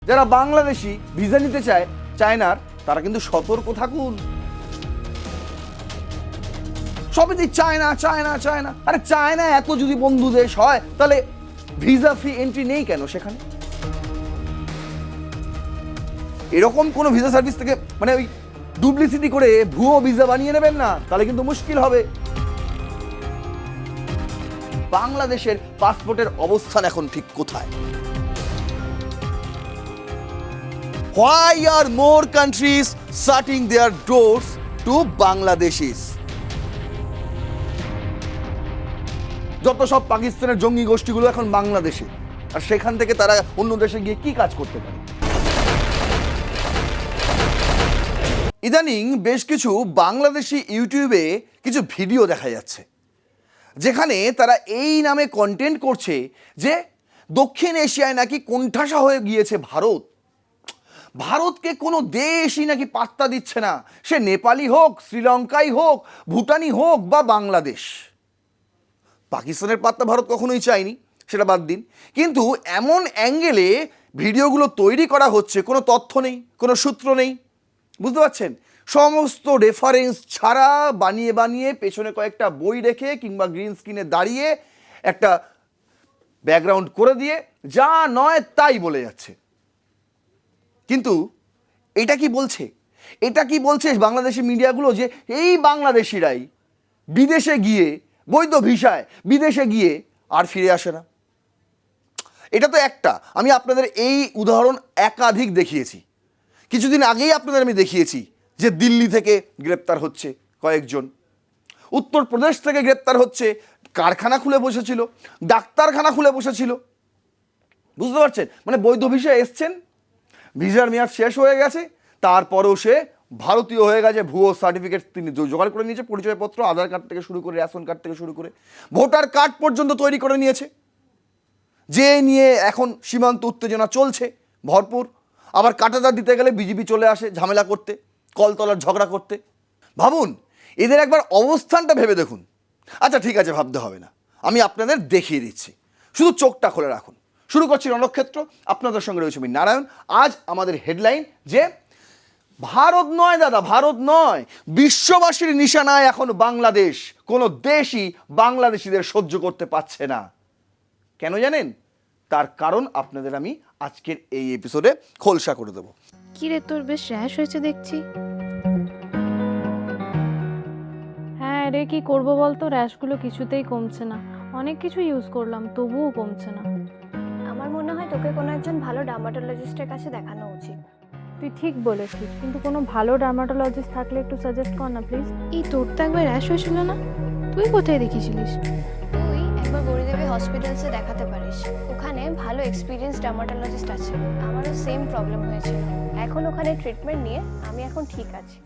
যারা বাংলাদেশি ভিসা নিতে চায় চায়নার, তারা কিন্তু সতর্ক থাকুন। সবে যে চায়না চায়না চায়না, আরে চায়না এত যদি বন্ধু দেশ হয় তাহলে ভিসা ফ্রি এন্ট্রি নেই কেন সেখানে? এরকম কোন ভিসা সার্ভিস থেকে মানে ওই ডুপ্লিসিটি করে ভুয়ো ভিসা বানিয়ে নেবেন না, তাহলে কিন্তু মুশকিল হবে। বাংলাদেশের পাসপোর্টের অবস্থান এখন ঠিক কোথায়? Why are more countries shutting their doors to Bangladeshis? যত সব পাকিস্তানের জঙ্গি গোষ্ঠীগুলো এখন বাংলাদেশে, আর সেখান থেকে তারা অন্য দেশে গিয়ে কি কাজ করতে পারে? ইদানিং বেশ কিছু বাংলাদেশি ইউটিউবে কিছু ভিডিও দেখা যাচ্ছে, যেখানে তারা এই নামে কন্টেন্ট করছে যে দক্ষিণ এশিয়ায় নাকি কোণঠাসা হয়ে গিয়েছে ভারত। ভারতকে কোনো দেশই নাকি পাত্তা দিচ্ছে না, সে নেপালি হোক, শ্রীলঙ্কাই হোক, ভুটানি হোক বা বাংলাদেশ। পাকিস্তানের পাত্তা ভারত কখনোই চায়নি, সেটা বাদ দিন, কিন্তু এমন অ্যাঙ্গেলে ভিডিওগুলো তৈরি করা হচ্ছে, কোনো তথ্য নেই, কোনো সূত্র নেই, বুঝতে পারছেন? সমস্ত রেফারেন্স ছাড়া বানিয়ে বানিয়ে পেছনে কয়েকটা বই রেখে কিংবা গ্রিন স্ক্রিনে দাঁড়িয়ে একটা ব্যাকগ্রাউন্ড করে দিয়ে যা নয় তাই বলে যাচ্ছে। কিন্তু এটা কি বলছে? এটা কি বলছে বাংলাদেশি মিডিয়াগুলো যে এই বাংলাদেশিরাই বিদেশে গিয়ে বৈধ ভিসায় বিদেশে গিয়ে আর ফিরে আসে না? এটা তো একটা, আমি আপনাদের এই উদাহরণ একাধিক দেখিয়েছি। কিছুদিন আগেই আপনাদের আমি দেখিয়েছি যে দিল্লি থেকে গ্রেপ্তার হচ্ছে কয়েকজন, উত্তরপ্রদেশ থেকে গ্রেপ্তার হচ্ছে, কারখানা খুলে বসেছিল, ডাক্তারখানা খুলে বসেছিল, বুঝতে পারছেন? মানে বৈধ ভিসা এসছেন, ভিসার মেয়াদ শেষ হয়ে গেছে, তারপরেও সে ভারতীয় হয়ে গেছে, ভুয়ো সার্টিফিকেট তিনি জোগাড় করে নিয়েছে, পরিচয়পত্র, আধার কার্ড থেকে শুরু করে রেশন কার্ড থেকে শুরু করে ভোটার কার্ড পর্যন্ত তৈরি করে নিয়েছে, যে নিয়ে এখন সীমান্ত উত্তেজনা চলছে ভরপুর। আবার কাটাতার দিতে গেলে বিজেপি চলে আসে ঝামেলা করতে, কলতলার ঝগড়া করতে। ভাবুন, এদের একবার অবস্থানটা ভেবে দেখুন। আচ্ছা ঠিক আছে, ভাবতে হবে না, আমি আপনাদের দেখিয়ে দিচ্ছি, শুধু চোখটা খুলে রাখুন। শুরু করছি রণক্ষেত্র, আপনাদের সঙ্গে রয়েছে আমি নারায়ণ। আজ আমাদের হেডলাইন যে ভারত নয় দাদা, ভারত নয়, বিশ্ববাসীর নিশানায় এখন বাংলাদেশ। কোনো দেশই বাংলাদেশিদের সহ্য করতে পারছে না। কেন জানেন? তার কারণ আপনাদের আমি আজকের এই এপিসোডে খোলসা করে দেবো। কি রে, তোর বেশ র্যাশ হয়েছে দেখছি। হ্যাঁ রে, কি করব বলতো, র্যাশগুলো কিছুতেই কমছে না। অনেক কিছু ইউজ করলাম তবুও কমছে না। আমার মনে হয় তোকে কোনো একজন ভালো ডার্মাটোলজিস্টের কাছে দেখানো উচিত। তুই ঠিক বলেছিস, কিন্তু কোনো ভালো ডার্মাটোলজিস্ট থাকলে একটু সাজেস্ট কর না প্লিজ। এই তোর তো একবার র্যাশ হয়েছিল না? তুই কোথায় দেখিয়েছিলিস? তুই একবার গৌরীদেবী হসপিটালসে দেখাতে পারিস, ওখানে ভালো এক্সপিরিয়েন্স ডার্মাটোলজিস্ট আছে। আমারও সেম প্রবলেম হয়েছিল, এখন ওখানে ট্রিটমেন্ট নিয়ে আমি এখন ঠিক আছি।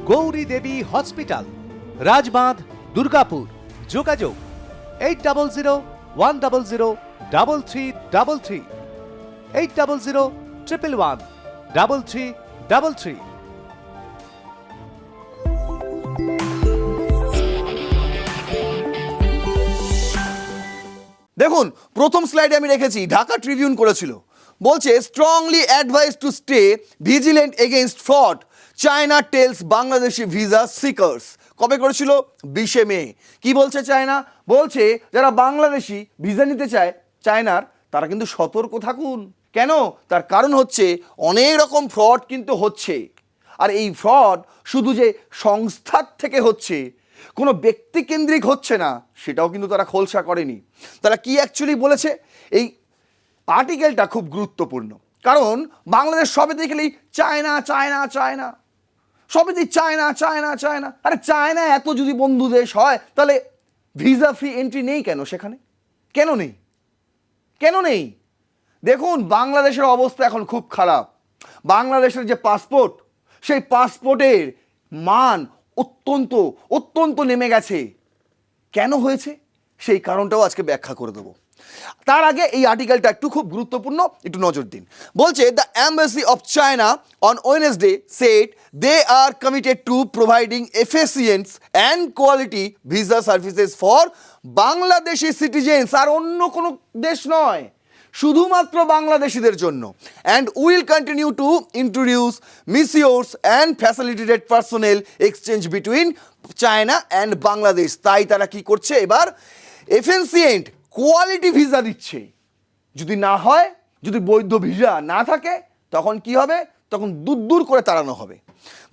গৌরী দেবী হসপিটাল, রাজবাঁধ, দুর্গাপুর। যোগাযোগ 8001003333, 8001113333। দেখুন, প্রথম স্লাইডে আমি রেখেছি, ঢাকা ট্রিবিউন করেছিল, বলছে strongly advise to stay vigilant against fraud, China tells Bangladeshi visa seekers. কবে করেছিল? 20শে মে। কি বলছে চায়না? বলছে যারা বাংলাদেশি ভিসা নিতে চায় চায়নার, তারা কিন্তু সতর্ক থাকুন। কেন? তার কারণ হচ্ছে অনেক রকম ফ্রড কিন্তু হচ্ছে, আর এই ফ্রড শুধু যে সংস্থার থেকে হচ্ছে, কোনো ব্যক্তিকেন্দ্রিক হচ্ছে না, সেটাও কিন্তু তারা খোলসা করেনি। তারা কি অ্যাকচুয়ালি বলেছে? এই আর্টিকেলটা খুব গুরুত্বপূর্ণ, কারণ বাংলাদেশ সবে দেখলেই চায়না চায়না চায়না, সবে যে চায়না চায়না চায়না, আরে চায়না এত যদি বন্ধু দেশ হয় তাহলে ভিসা ফ্রি এন্ট্রি নেই কেন সেখানে? কেন নেই? কেন নেই? দেখুন, বাংলাদেশের অবস্থা এখন খুব খারাপ। বাংলাদেশের যে পাসপোর্ট, সেই পাসপোর্টের মান অত্যন্ত অত্যন্ত নেমে গেছে। কেন হয়েছে সেই কারণটাও আজকে ব্যাখ্যা করে দেবো। তার আগে এই আর্টিকেলটা একটু খুব গুরুত্বপূর্ণ, একটু নজর দিন। বলছে the embassy of China on Wednesday said they are committed to providing efficient and quality visa services for Bangladeshi citizens, আর অন্য কোনো দেশ নয়, শুধুমাত্র বাংলাদেশিদের জন্য। And will continue to introduce measures and facilitated personnel exchange between China and Bangladesh. তাই তারা কি করছে, এবার এফিসিয়েন্ট কোয়ালিটি ভিসা দিচ্ছে। যদি না হয়, যদি বৈধ ভিসা না থাকে, তখন কি হবে, তখন দূর দূর করে তাড়ানো হবে।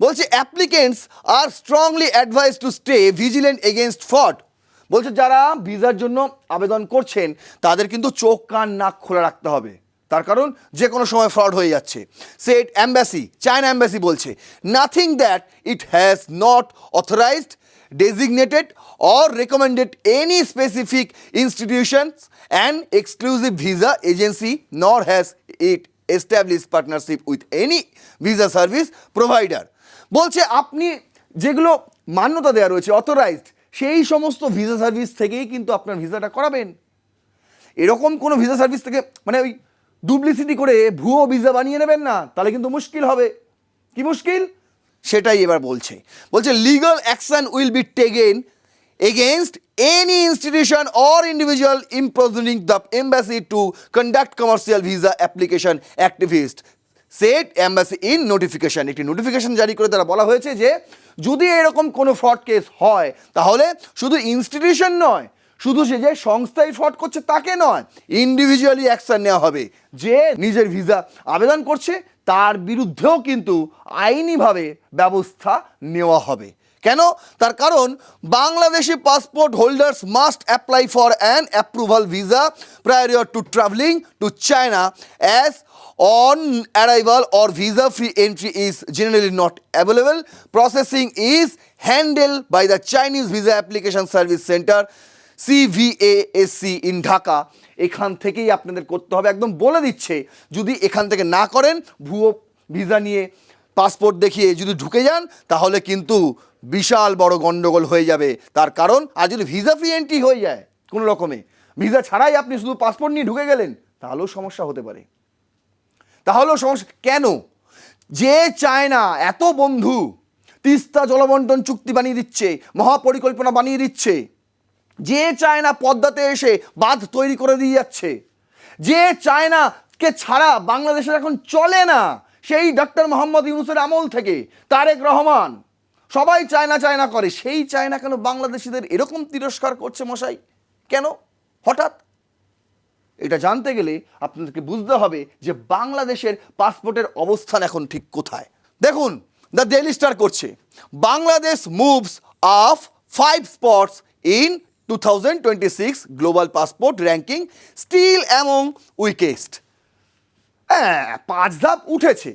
বলছে applicants R strongly advise to stay vigilant against fraud. বলছে যারা ভিসার জন্য আবেদন করছেন তাদের কিন্তু চোখ কান নাক খোলা রাখতে হবে, তার কারণ যে কোনো সময় ফ্রড হয়ে যাচ্ছে। সেট এম্বাসি, চায়না এম্বাসি বলছে nothing that it has not authorised, designated or recommended any specific institutions and exclusive visa agency, nor has it established partnership with any visa service provider. বলছে আপনি যেগুলো মান্যতা দেওয়া রয়েছে authorised, সেই সমস্ত visa service থেকেই কিন্তু আপনার ভিসাটা করাবেন। এরকম কোনো ভিসা সার্ভিস থেকে মানে ওই ডুপ্লিসিটি করে ভুয়ো ভিসা বানিয়ে নেবেন না, তাহলে কিন্তু মুশকিল হবে। কি মুশকিল, সেটাই এবার বলছে। বলছে legal action will be taken against any institution or individual imposing the embassy to conduct commercial visa application activist set embassy in notification. একটি নোটিফিকেশন জারি করে তারা বলা হয়েছে যে যদি এরকম কোনো ফ্রড কেস হয়, তাহলে শুধু ইনস্টিটিউশন নয়, শুধু সে যে সংস্থায় ফ্রড করছে তাকে নয়, ইন্ডিভিজুয়ালি অ্যাকশন নেওয়া হবে। যে নিজের ভিসা আবেদন করছে তার বিরুদ্ধেও কিন্তু আইনিভাবে ব্যবস্থা নেওয়া হবে। কেন, তার কারণ Bangladeshi passport holders must apply for an approval visa prior to travelling to China as on arrival or visa free entry is generally not available. Processing is handled by the Chinese Visa Application Service Center CVASC in Dhaka. এখান থেকেই আপনাদের করতে হবে, একদম বলে দিচ্ছে। যদি এখান থেকে না করেন, ভুয়ো ভিসা নিয়ে পাসপোর্ট দেখিয়ে যদি ঢুকে যান, তাহলে কিন্তু বিশাল বড় গন্ডগোল হয়ে যাবে। তার কারণ আর যদি ভিসা ফ্রি এন্ট্রি হয়ে যায় কোনো রকমে, ভিসা ছাড়াই আপনি শুধু পাসপোর্ট নিয়ে ঢুকে গেলেন, তাহলেও সমস্যা হতে পারে। তাহলেও সমস্যা কেন, যে চায়না এত বন্ধু, তিস্তা জলবন্টন চুক্তি বানিয়ে দিচ্ছে, মহাপরিকল্পনা বানিয়ে দিচ্ছে, যে চায়না পদ্মাতে এসে বাঁধ তৈরি করে দিয়ে যাচ্ছে, যে চায়নাকে ছাড়া বাংলাদেশের এখন চলে না, সেই ডক্টর মোহাম্মদ ইউনূসের আমল থেকে তারেক রহমান সবাই চায়না চায়না করে, সেই চায়না কেন বাংলাদেশিদের এরকম তিরস্কার করছে মশাই, কেন হঠাৎ? এটা জানতে গেলে আপনাদেরকে বুঝতে হবে যে বাংলাদেশের পাসপোর্টের অবস্থান এখন ঠিক কোথায়। দেখুন, দ্য ডেইলি স্টার করছে Bangladesh moves of 5 spots in 2026 global passport ranking still among weakest. হ্যাঁ, 5 ধাপ উঠেছে,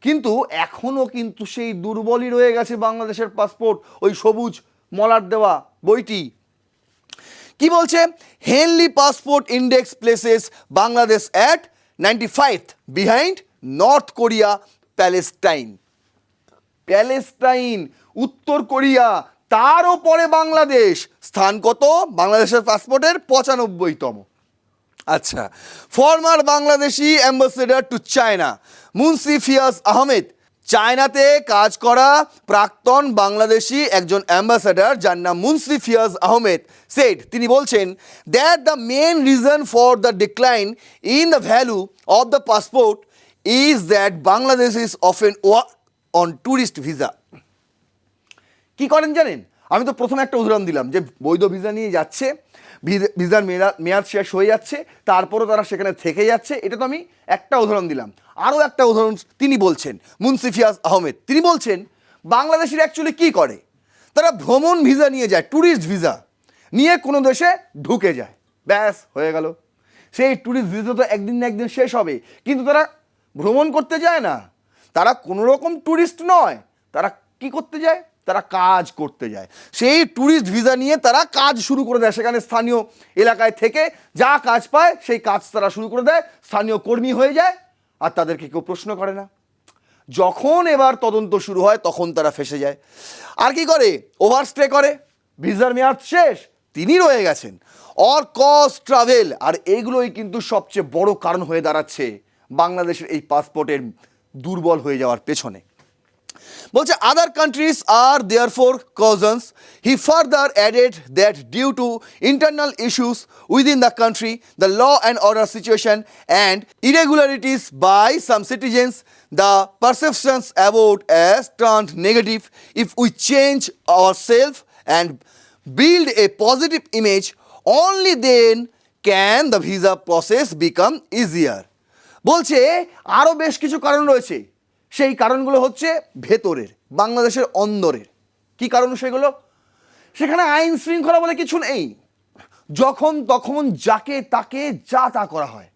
কিন্তু এখনও কিন্তু সেই দুর্বলই রয়ে গেছে বাংলাদেশের পাসপোর্ট, ওই সবুজ মলার দেওয়া বইটি। কি বলছে, Henley passport index places Bangladesh at 95th behind North Korea, Palestine উত্তর কোরিয়া, তারও পরে বাংলাদেশ। স্থান কত বাংলাদেশের পাসপোর্টের? 95তম। আচ্ছা, former Bangladeshi ambassador to China Munshi Fiaz Ahmed, চায়নাতে কাজ করা প্রাক্তন বাংলাদেশি একজন অ্যাম্বাসেডর যার নাম মুন্সি ফিয়াজ আহমেদ সেড, তিনি বলছেন that the main reason for the decline in the value of the passport is that Bangladesh is often on tourist visa. কি করেন জানেন, আমি তো প্রথমে একটা উদাহরণ দিলাম যে বৈধ ভিসা নিয়ে যাচ্ছে, ভিসার মেয়াদ শেষ হয়ে যাচ্ছে, তারপরও তারা সেখানে থেকে যাচ্ছে, এটা তো আমি একটা উদাহরণ দিলাম। আরও একটা উদাহরণ তিনি বলছেন, মুন্সি ফিয়াজ আহমেদ, তিনি বলছেন বাংলাদেশিরা অ্যাকচুয়ালি কী করে, তারা ভ্রমণ ভিসা নিয়ে যায়, ট্যুরিস্ট ভিসা নিয়ে কোনো দেশে ঢুকে যায়, ব্যাস হয়ে গেল। সেই ট্যুরিস্ট ভিসা তো একদিন না একদিন শেষ হবে, কিন্তু তারা ভ্রমণ করতে যায় না, তারা কোনো রকম ট্যুরিস্ট নয়, তারা কি করতে যায়, তারা কাজ করতে যায়। সেই ট্যুরিস্ট ভিসা নিয়ে তারা কাজ শুরু করে দেয়, সেখানে স্থানীয় এলাকায় থেকে যা কাজ পায় সেই কাজ তারা শুরু করে দেয়, স্থানীয় কর্মী হয়ে যায়, আর তাদেরকে কেউ প্রশ্ন করে না। যখন এবার তদন্ত শুরু হয় তখন তারা ফেঁসে যায়। আর কি করে, ওভারস্টে করে, ভিসার মেয়াদ শেষ, তিনি রয়ে গেছেন। অর কস্ট ট্রাভেল, আর এইগুলোই কিন্তু সবচেয়ে বড় কারণ হয়ে দাঁড়াচ্ছে বাংলাদেশের এই পাসপোর্টের দুর্বল হয়ে যাওয়ার পেছনে। বলছে other countries are therefore cautions. He further added that due to internal issues within the country, the law and order situation and irregularities by some citizens, the perceptions about us turned negative. If we change our self and build a positive image, only then can the visa process become easier. বলছে আরও বেশ কিছু কারণ রয়েছে, সেই কারণগুলো হচ্ছে ভেতরের, বাংলাদেশের অন্দরের। কি কারণ সেগুলো? সেখানে আইন শৃঙ্খলা বলে কিছু নেই, যখন তখন যাকে তাকে যা তা করা হয়।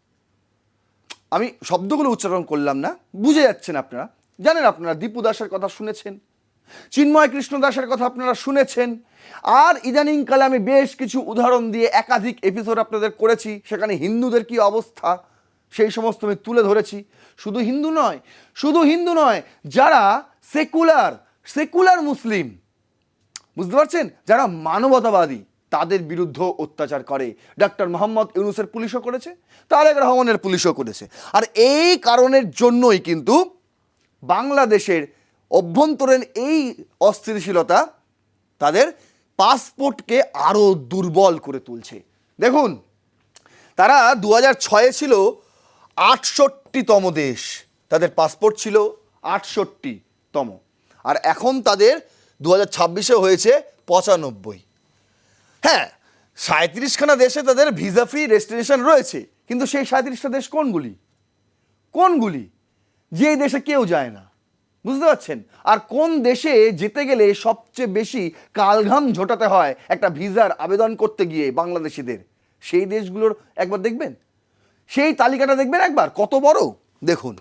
আমি শব্দগুলো উচ্চারণ করলাম না, বুঝে যাচ্ছেন আপনারা, জানেন আপনারা দীপু দাসের কথা শুনেছেন, চিন্ময় কৃষ্ণ দাসের কথা আপনারা শুনেছেন, আর ইদানিংকালে আমি বেশ কিছু উদাহরণ দিয়ে একাধিক এপিসোড আপনাদের করেছি, সেখানে হিন্দুদের কি অবস্থা সেই সমস্ত আমি তুলে ধরেছি। শুধু হিন্দু নয়, যারা সেকুলার মুসলিম, বুঝতে পারছেন, যারা মানবতাবাদী, তাদের বিরুদ্ধে অত্যাচার করে। ডক্টর মোহাম্মদ ইউনূসের পুলিশও করেছে, তারেক রহমানের পুলিশও করেছে। আর এই কারণের জন্যই কিন্তু বাংলাদেশের অভ্যন্তরীণ এই অস্থিতিশীলতা তাদের পাসপোর্টকে আরও দুর্বল করে তুলছে। দেখুন, তারা 2006 ছিল 68তম দেশ, তাদের পাসপোর্ট ছিল 68তম, আর এখন তাদের 2026-এ হয়েছে 95। হ্যাঁ, 37খানা দেশে তাদের ভিসা ফ্রি ডেস্টিনেশন রয়েছে, কিন্তু সেই 37টা দেশ কোনগুলি? যেই দেশে কেউ যায় না, বুঝতে পারছেন? আর কোন দেশে যেতে গেলে সবচেয়ে বেশি কালঘাম ঝোটাতে হয় একটা ভিসার আবেদন করতে গিয়ে বাংলাদেশিদের, সেই দেশগুলোর একবার দেখবেন, সেই তালিকাটা দেখবেন একবার, কত বড়। দেখুন,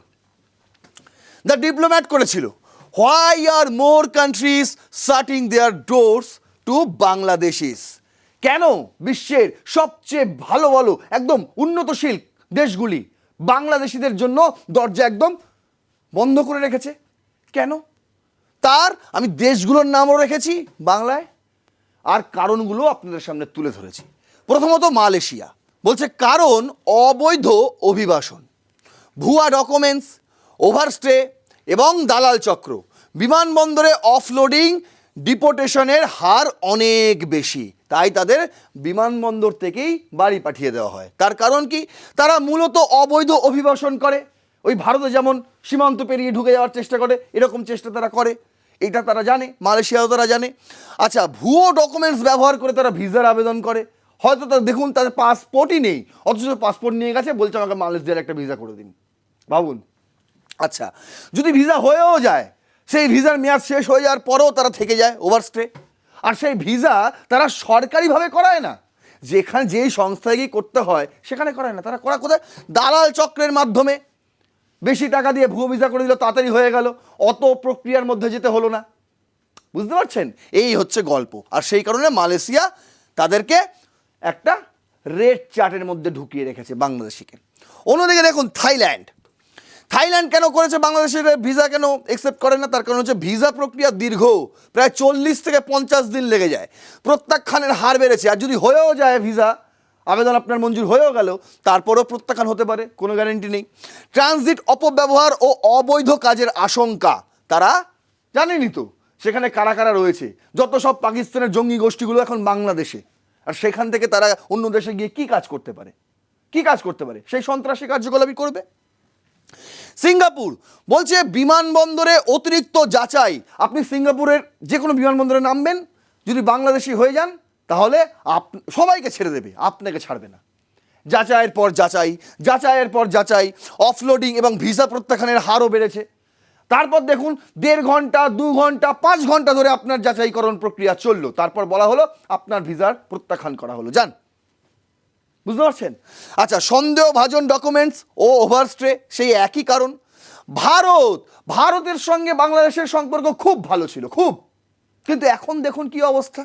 দ্য ডিপ্লোম্যাট করেছিল, why are more countries shutting their doors to Bangladeshis. কেন বিশ্বের সবচেয়ে ভালো একদম উন্নতশীল দেশগুলি বাংলাদেশিদের জন্য দরজা একদম বন্ধ করে রেখেছে? কেন? তার আমি দেশগুলোর নামও রেখেছি বাংলায়, আর কারণগুলো আপনাদের সামনে তুলে ধরেছি। প্রথমত মালয়েশিয়া। বলছে কারণ অবৈধ অভিবাসন, ভুয়া ডকুমেন্টস, ওভারস্টে এবং দালাল চক্র। বিমানবন্দরে অফলোডিং, ডিপোর্টেশনের হার অনেক বেশি, তাই তাদের বিমানবন্দর থেকেই বাড়ি পাঠিয়ে দেওয়া হয়। তার কারণ কি? তারা মূলত অবৈধ অভিবাসন করে। ওই ভারতে যেমন সীমান্ত পেরিয়ে ঢুকে যাওয়ার চেষ্টা করে, এরকম চেষ্টা তারা করে, এটা তারা জানে, মালয়েশিয়াও তারা জানে। আচ্ছা, ভুয়ো ডকুমেন্টস ব্যবহার করে তারা ভিসার আবেদন করে। হয়তো তারা দেখুন তাদের পাসপোর্টই নেই, অথচ পাসপোর্ট নিয়ে গেছে, বলছে আমাকে মালয়েশিয়ার একটা ভিসা করে দিন। ভাবুন, আচ্ছা যদি ভিসা হয়েও যায়, সেই ভিসার মেয়াদ শেষ হয়ে যাওয়ার পরেও তারা থেকে যায় ওভারস্টে। আর সেই ভিসা তারা সরকারিভাবে করায় না, যেই সংস্থায় গিয়ে করতে হয় সেখানে করায় না, তারা কোথায়? দালাল চক্রের মাধ্যমে বেশি টাকা দিয়ে ভুয়ো ভিসা করে দিল, তাড়াতাড়ি হয়ে গেল, অত প্রক্রিয়ার মধ্যে যেতে হলো না। বুঝতে পারছেন? এই হচ্ছে গল্প। আর সেই কারণে মালয়েশিয়া তাদেরকে একটা রেড চার্টের মধ্যে ঢুকিয়ে রেখেছে বাংলাদেশিকে। অন্যদিকে দেখুন থাইল্যান্ড কেন করেছে বাংলাদেশের ভিসা কেন অ্যাকসেপ্ট করে না? তার কারণ হচ্ছে ভিসা প্রক্রিয়া দীর্ঘ, প্রায় 40 থেকে 50 দিন লেগে যায়, প্রত্যাখ্যানের হার বেড়েছে। আর যদি হয়েও যায় ভিসা আবেদন আপনার মঞ্জুর হয়েও গেল, তারপরেও প্রত্যাখ্যান হতে পারে, কোনো গ্যারেন্টি নেই। ট্রানজিট অপব্যবহার ও অবৈধ কাজের আশঙ্কা, তারা জানেনই তো সেখানে কারা কারা রয়েছে, যত সব পাকিস্তানের জঙ্গি গোষ্ঠীগুলো এখন বাংলাদেশে, আর সেখান থেকে তারা অন্য দেশে গিয়ে কি কাজ করতে পারে? সেই সন্ত্রাসী কার্যকলাপই করবে। সিঙ্গাপুর বলছে বিমানবন্দরে অতিরিক্ত যাচাই। আপনি সিঙ্গাপুরের যে কোনো বিমানবন্দরে নামবেন, যদি বাংলাদেশি হয়ে যান তাহলে সবাইকে ছেড়ে দেবে, আপনাকে ছাড়বে না। যাচাইয়ের পর যাচাই, অফলোডিং এবং ভিসা প্রত্যাখ্যানের হারও বেড়েছে। তারপর দেখুন 1.5 ঘন্টা, 2 ঘন্টা, 5 ঘন্টা ধরে আপনার যাচাইকরণ প্রক্রিয়া চললো, তারপর বলা হলো আপনার ভিসার প্রত্যাখ্যান করা হলো, যান। বুঝতে পারছেন? আচ্ছা, সন্দেহভাজন ডকুমেন্টস ও ওভারস্টে, সেই একই কারণ। ভারতের সঙ্গে বাংলাদেশের সম্পর্ক খুব ভালো ছিল, কিন্তু এখন দেখুন কি অবস্থা।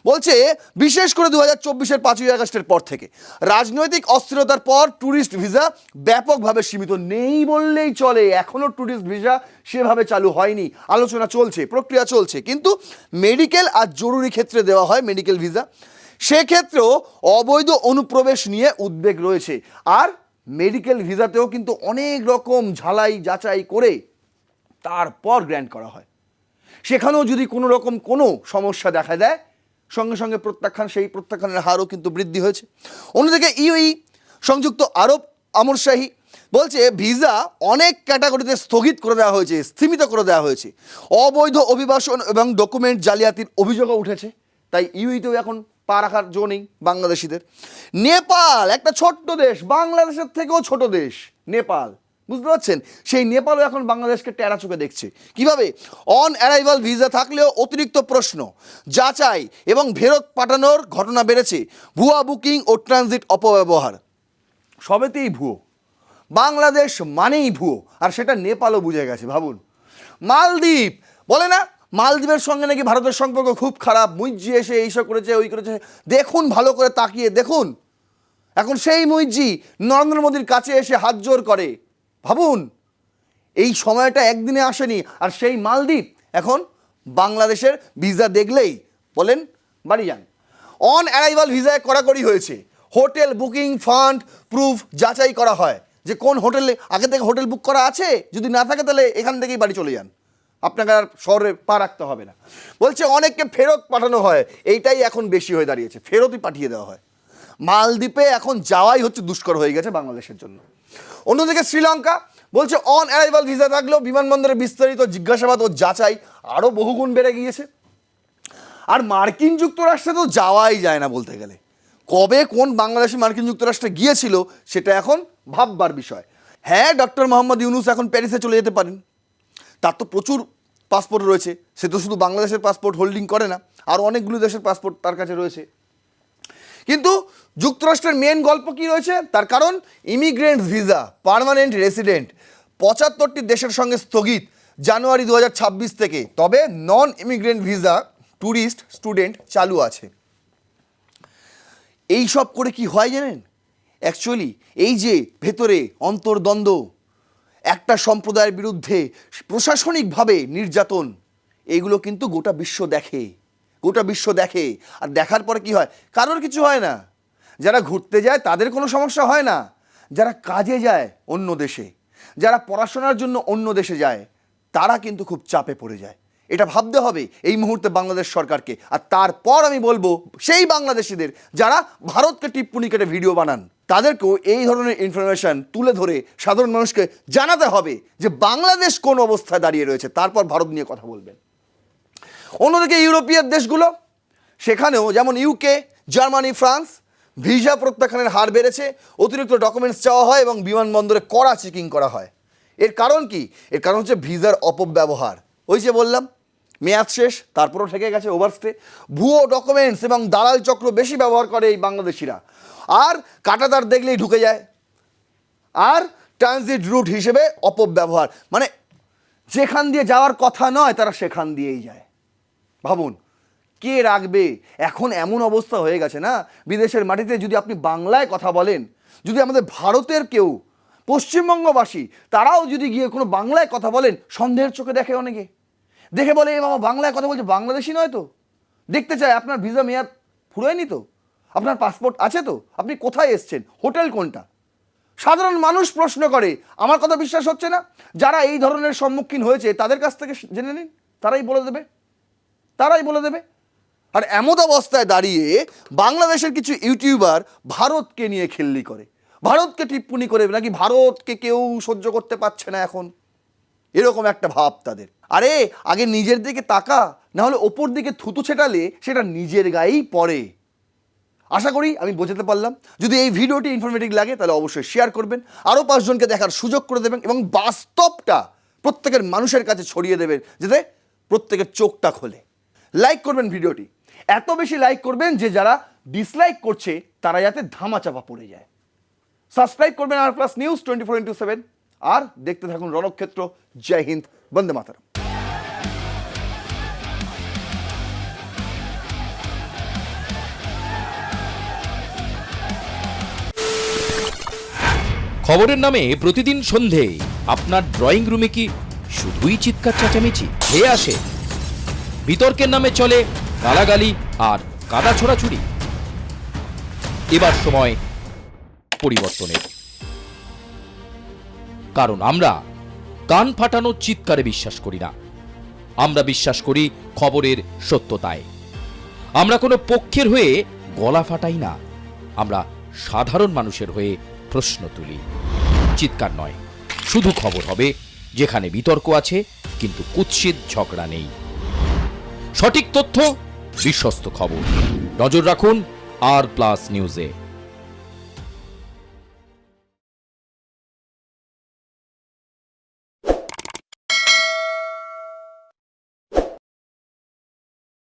বলছে বিশেষ করে 2024-এর 5ই আগস্টের পর থেকে রাজনৈতিক অস্থিরতার পর ট্যুরিস্ট ভিসা ব্যাপকভাবে সীমিত, নেই বললেই চলে। এখনও ট্যুরিস্ট ভিসা সেভাবে চালু হয়নি, আলোচনা চলছে, প্রক্রিয়া চলছে, কিন্তু মেডিকেল আর জরুরি ক্ষেত্রে দেওয়া হয় মেডিকেল ভিসা। সেক্ষেত্রেও অবৈধ অনুপ্রবেশ নিয়ে উদ্বেগ রয়েছে। আর মেডিকেল ভিসাতেও কিন্তু অনেক রকম ঝালাই যাচাই করে তারপর গ্র্যান্ট করা হয়। সেখানেও যদি কোনো রকম কোনো সমস্যা দেখা দেয়, সঙ্গে সঙ্গে প্রত্যাখ্যান, সেই প্রত্যাখ্যানের হারও কিন্তু বৃদ্ধি হয়েছে। অন্যদিকে ইউএই সংযুক্ত আরব আমরশাহী বলছে ভিসা অনেক ক্যাটাগরিতে স্থগিত করে দেওয়া হয়েছে, স্থিমিত করে দেওয়া হয়েছে। অবৈধ অভিবাসন এবং ডকুমেন্ট জালিয়াতির অভিযোগও উঠেছে। তাই ইউএইতেও এখন পা রাখার জো নেই বাংলাদেশিদের। নেপাল একটা ছোট্ট দেশ, বাংলাদেশের থেকেও ছোট দেশ নেপাল, বুঝতে পারছেন? সেই নেপালও এখন বাংলাদেশকে টেরা চোখে দেখছে। কিভাবে? অন অ্যারাইভাল ভিসা থাকলেও অতিরিক্ত প্রশ্ন, যাচাই এবং ফেরত পাঠানোর ঘটনা বেড়েছে। ভুয়া বুকিং ও ট্রানজিট অপব্যবহার, সবেতেই ভুয়ো। বাংলাদেশ মানেই ভুয়ো, আর সেটা নেপালও বুঝে গেছে। ভাবুন, মালদ্বীপ বলে না, মালদ্বীপের সঙ্গে নাকি ভারতের সম্পর্ক খুব খারাপ, মুইজি এসে এইসব করেছে, ওই করেছে। দেখুন, ভালো করে তাকিয়ে দেখুন, এখন সেই মুইজি নরেন্দ্র মোদীর কাছে এসে হাত জোর করে। ভাবুন, এই সময়টা একদিনে আসেনি, আর সেই মালদ্বীপ এখন বাংলাদেশের ভিসা দেখলেই বলেন বাড়ি যান। অন অ্যারাইভাল ভিসায় কড়াকড়ি হয়েছে। হোটেল বুকিং ফান্ড প্রুফ যাচাই করা হয় যে কোন হোটেলে আগে থেকে হোটেল বুক করা আছে, যদি না থাকে তাহলে এখান থেকেই বাড়ি চলে যান, আপনাকে আর শহরে পা রাখতে হবে না। বলছে অনেককে ফেরত পাঠানো হয়, এইটাই এখন বেশি হয়ে দাঁড়িয়েছে, ফেরতই পাঠিয়ে দেওয়া হয়। মালদ্বীপে এখন যাওয়াই হচ্ছে দুষ্কর হয়ে গেছে বাংলাদেশের জন্য। অন্যদিকে শ্রীলঙ্কা বলছে অন অ্যারাইভাল ভিসা থাকলেও বিমানবন্দরে বিস্তারিত জিজ্ঞাসাবাদ ও যাচাই আরও বহুগুণ বেড়ে গিয়েছে। আর মার্কিন যুক্তরাষ্ট্রে তো যাওয়াই যায় না বলতে গেলে। কবে কোন বাংলাদেশি মার্কিন যুক্তরাষ্ট্রে গিয়েছিল সেটা এখন ভাববার বিষয়। হ্যাঁ, ডক্টর মোহাম্মদ ইউনূস এখন প্যারিসে চলে যেতে পারেন, তার তো প্রচুর পাসপোর্ট রয়েছে, সে তো শুধু বাংলাদেশের পাসপোর্ট হোল্ডিং করে না, আর অনেকগুলো দেশের পাসপোর্ট তার কাছে রয়েছে। কিন্তু যুক্তরাষ্ট্রের মেন গল্প কি রয়েছে? তার কারণ ইমিগ্রেন্ট ভিসা পার্মানেন্ট রেসিডেন্ট 75টি দেশের সঙ্গে স্থগিত জানুয়ারি 2026 থেকে। তবে non immigrant visa tourist student চালু আছে। এই সব করে কি হয় জানেন? অ্যাকচুয়ালি এই যে ভেতরে অন্তর্দ্বন্দ্ব, একটা সম্প্রদায়ের বিরুদ্ধে প্রশাসনিকভাবে নির্যাতন, এইগুলো কিন্তু গোটা বিশ্ব দেখে, গোটা বিশ্ব দেখে। আর দেখার পরে কি হয়? কারোর কিছু হয় না। যারা ঘুরতে যায় তাদের কোনো সমস্যা হয় না, যারা কাজে যায় অন্য দেশে, যারা পড়াশোনার জন্য অন্য দেশে যায়, তারা কিন্তু খুব চাপে পড়ে যায়। এটা ভাবতে হবে এই মুহূর্তে বাংলাদেশ সরকারকে। আর তারপর আমি বলবো সেই বাংলাদেশিদের যারা ভারতকে টিপ্পনি কেটে ভিডিও বানান, তাদেরকেও এই ধরনের ইনফরমেশন তুলে ধরে সাধারণ মানুষকে জানাতে হবে যে বাংলাদেশ কোন অবস্থায় দাঁড়িয়ে রয়েছে, তারপর ভারত নিয়ে কথা বলবেন। অন্যদিকে ইউরোপীয় দেশগুলো, সেখানেও যেমন ইউকে, জার্মানি, ফ্রান্স ভিসা প্রত্যাখ্যানের হার বেড়েছে। অতিরিক্ত ডকুমেন্টস চাওয়া হয় এবং বিমানবন্দরে কড়া চেকিং করা হয়। এর কারণ কি? এর কারণ হচ্ছে ভিসার অপব্যবহার। ওই যে বললাম, মেয়াদ শেষ তারপরও থেকে গেছে ওভারস্টে। ভুয়ো ডকুমেন্টস এবং দালাল চক্র বেশি ব্যবহার করে এই বাংলাদেশিরা, আর কাঁটাতার দেখলেই ঢুকে যায়। আর ট্রানজিট রুট হিসেবে অপব্যবহার, মানে যেখান দিয়ে যাওয়ার কথা নয় তারা সেখান দিয়েই যায়। ভাবুন, কে রাখবে? এখন এমন অবস্থা হয়ে গেছে না, বিদেশের মাটিতে যদি আপনি বাংলায় কথা বলেন, যদি আমাদের ভারতের কেউ পশ্চিমবঙ্গবাসী তারাও যদি গিয়ে কোনো বাংলায় কথা বলেন, সন্দেহের চোখে দেখে, অনেকে দেখে বলে এ বাবা বাংলায় কথা বলছে, বাংলাদেশি নয় তো? দেখতে চায় আপনার ভিসা মেয়াদ ফুরোয়নি তো, আপনার পাসপোর্ট আছে তো, আপনি কোথায় এসছেন, হোটেল কোনটা? সাধারণ মানুষ প্রশ্ন করে, আমার কথা বিশ্বাস হচ্ছে না? যারা এই ধরনের সম্মুখীন হয়েছে তাদের কাছ থেকে জেনে নিন, তারাই বলে দেবে, তারাই বলে দেবে। আর এমত অবস্থায় দাঁড়িয়ে বাংলাদেশের কিছু ইউটিউবার ভারতকে নিয়ে খিল্লি করে, ভারতকে টিপ্পনি করে, নাকি ভারতকে কেউ সহ্য করতে পারছে না এখন, এরকম একটা ভাব তাদের। আরে আগে নিজের দিকে তাকা, না হলে ওপর দিকে থুতু ছেটালে সেটা নিজের গায়েই পড়ে। আশা করি আমি বোঝাতে পারলাম। যদি এই ভিডিওটি ইনফরমেটিভ লাগে তাহলে অবশ্যই শেয়ার করবেন, আরও 5 জনকে দেখার সুযোগ করে দেবেন, এবং বাস্তবটা প্রত্যেকের মানুষের কাছে ছড়িয়ে দেবেন যাতে প্রত্যেকের চোখটা খোলে। লাইক করবেন ভিডিওটি, এত বেশি লাইক করবেন যে যারা ডিসলাইক করছে তারা যাতে ধামাচাপা পড়ে যায়। সাবস্ক্রাইব করবেন আর প্লাস নিউজ 24x7, আর দেখতে থাকুন রণক্ষেত্র। জয় হিন্দ, বন্দে মাতরম। খবরের নামে প্রতিদিন সন্ধে আপনার ড্রয়িং রুমে কি শুধুই চিৎকার চেঁচামেচি ধেয়ে আসে? বিতর্কের নামে চলে গালাগালি আর কাদা ছোড়াছুড়ি। এবার সময় পরিবর্তনের। কারণ আমরা কান ফাটানো চিৎকারে বিশ্বাস করি না, আমরা বিশ্বাস করি খবরের সত্যতায়। আমরা কোনো পক্ষের হয়ে গলা ফাটাই না, আমরা সাধারণ মানুষের হয়ে প্রশ্ন তুলি। চিৎকার নয়, শুধু খবর হবে যেখানে বিতর্ক আছে কিন্তু কুৎসিত ঝগড়া নেই। সঠিক তথ্য, বিশ্বস্ত খবর। নজর রাখুন আর প্লাস নিউজে।